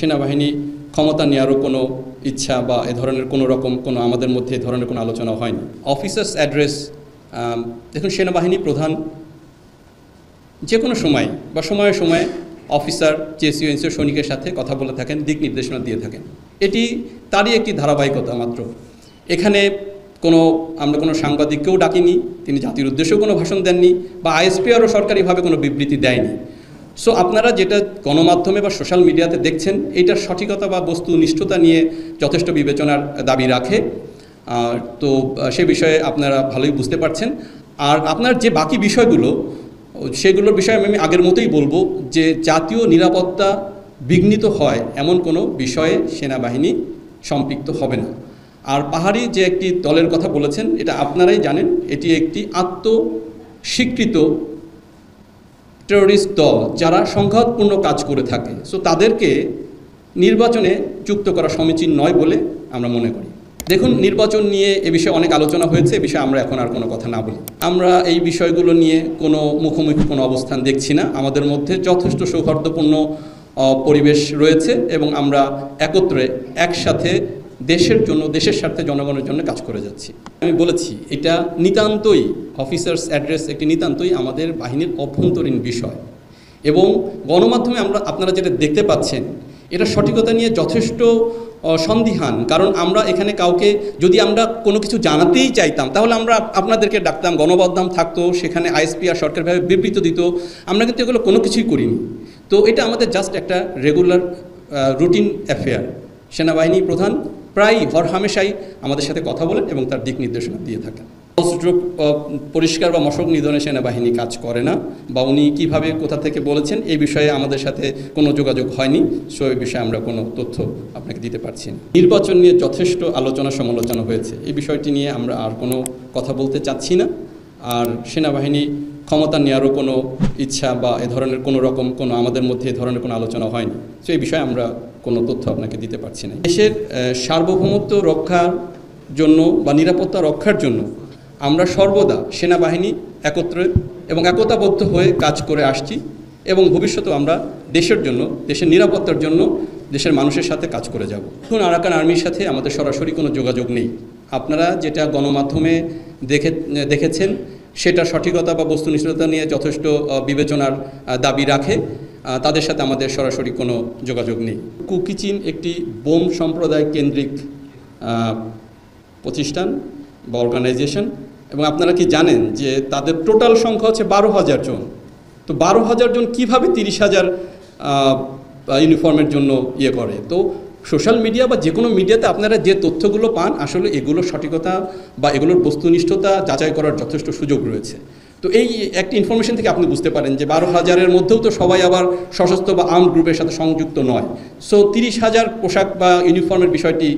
সেনাবাহিনী ক্ষমতা নেওয়ারও কোনো ইচ্ছা বা এ ধরনের কোনো রকম কোনো আমাদের মধ্যে এ ধরনের কোনো আলোচনা হয়নি। অফিসার্স অ্যাড্রেস, দেখুন সেনাবাহিনী প্রধান যে কোনো সময় বা সময়ে সময়ে অফিসার জেসিও এনসিও সৈনিকের সাথে কথা বলে থাকেন, দিক নির্দেশনা দিয়ে থাকেন। এটি তারই একটি ধারাবাহিকতা মাত্র। এখানে আমরা কোনো সাংবাদিককেও ডাকিনি, তিনি জাতির উদ্দেশ্যেও কোনো ভাষণ দেননি বা আইএসপিআরও সরকারিভাবে কোনো বিবৃতি দেয়নি। সো আপনারা যেটা গণমাধ্যমে বা সোশ্যাল মিডিয়াতে দেখছেন, এইটার সঠিকতা বা বস্তুনিষ্ঠতা নিয়ে যথেষ্ট বিবেচনার দাবি রাখে। তো সে বিষয়ে আপনারা ভালোই বুঝতে পারছেন। আর আপনার যে বাকি বিষয়গুলো, সেগুলোর বিষয়ে আমি আগের মতোই বলবো যে জাতীয় নিরাপত্তা বিঘ্নিত হয় এমন কোনো বিষয়ে সেনাবাহিনী সম্পৃক্ত হবে না। আর পাহাড়ি যে একটি দলের কথা বলেছেন, এটা আপনারাই জানেন, এটি একটি আত্মস্বীকৃত টেরোরিস্ট দল যারা সংঘাতপূর্ণ কাজ করে থাকে। সো তাদেরকে নির্বাচনে যুক্ত করা সমীচীন নয় বলে আমরা মনে করি। দেখুন, নির্বাচন নিয়ে এ বিষয়ে অনেক আলোচনা হয়েছে, এ বিষয়ে আমরা এখন আর কোনো কথা না বলি। আমরা এই বিষয়গুলো নিয়ে কোনো মুখোমুখি কোনো অবস্থান দেখছি না। আমাদের মধ্যে যথেষ্ট সৌহার্দ্যপূর্ণ পরিবেশ রয়েছে এবং আমরা একত্রে একসাথে দেশের জন্য, দেশের স্বার্থে, জনগণের জন্য কাজ করে যাচ্ছি। আমি বলেছি এটা নিতান্তই অফিসার্স অ্যাড্রেস একটি নিতান্তই আমাদের বাহিনীর অভ্যন্তরীণ বিষয় এবং গণমাধ্যমে আপনারা যেটা দেখতে পাচ্ছেন এটা সঠিকতা নিয়ে যথেষ্ট সন্দিহান। কারণ আমরা এখানে কাউকে যদি আমরা কোনো কিছু জানাতেই চাইতাম তাহলে আমরা আপনাদেরকে ডাকতাম, গণমাধ্যম থাকতো, সেখানে আইএসপিআর সরকারিভাবে বিবৃতি দিত। আমরা কিন্তু এগুলো কোনো কিছুই করিনি। তো এটা আমাদের জাস্ট একটা রেগুলার রুটিন অ্যাফেয়ার। সেনাবাহিনী প্রধান প্রায় হরহামেশাই আমাদের সাথে কথা বলেন এবং তার দিক নির্দেশনা দিয়ে থাকেন। পরিষ্কার বা মশক নিধনে সেনাবাহিনী কাজ করে না, বা উনি কীভাবে কোথা থেকে বলেছেন এই বিষয়ে আমাদের সাথে কোনো যোগাযোগ হয়নি। সো এই বিষয়ে আমরা কোনো তথ্য আপনাকে দিতে পারছি না। নির্বাচন নিয়ে যথেষ্ট আলোচনা সমালোচনা হয়েছে, এই বিষয়টি নিয়ে আমরা আর কোনো কথা বলতে চাচ্ছি না। আর সেনাবাহিনী ক্ষমতা নেওয়ারও কোনো ইচ্ছা বা এ ধরনের কোনো রকম কোনো আমাদের মধ্যে এ ধরনের কোনো আলোচনা হয়নি। সো এই বিষয়ে আমরা কোনো তথ্য আপনাকে দিতে পারছি না। দেশের সার্বভৌমত্ব রক্ষার জন্য বা নিরাপত্তা রক্ষার জন্য আমরা সর্বদা সেনাবাহিনী একত্রে এবং একতাবদ্ধ হয়ে কাজ করে আসছি এবং ভবিষ্যতেও আমরা দেশের জন্য, দেশের নিরাপত্তার জন্য দেশের মানুষের সাথে কাজ করে যাব। এখন আরাকান আর্মির সাথে আমাদের সরাসরি কোনো যোগাযোগ নেই। আপনারা যেটা গণমাধ্যমে দেখেছেন সেটা সঠিকতা বা বস্তুনিষ্ঠতা নিয়ে যথেষ্ট বিবেচনার দাবি রাখে। তাদের সাথে আমাদের সরাসরি কোনো যোগাযোগ নেই। কুকিচিন একটি বোম সম্প্রদায় কেন্দ্রিক প্রতিষ্ঠান বা অর্গানাইজেশন এবং আপনারা কি জানেন যে তাদের টোটাল সংখ্যা হচ্ছে 12,000 জন। তো 12,000 জন কীভাবে 30,000 ইউনিফর্মের জন্য করে? তো সোশ্যাল মিডিয়া বা যে কোনো মিডিয়াতে আপনারা যে তথ্যগুলো পান আসলে এগুলোর সঠিকতা বা এগুলোর বস্তুনিষ্ঠতা যাচাই করার যথেষ্ট সুযোগ রয়েছে। তো এই একটি ইনফরমেশন থেকে আপনি বুঝতে পারেন যে 12,000-এর মধ্যেও তো সবাই আবার সশস্ত্র বা আর্মড গ্রুপের সাথে সংযুক্ত নয়। সো 30,000 পোশাক বা ইউনিফর্মের বিষয়টি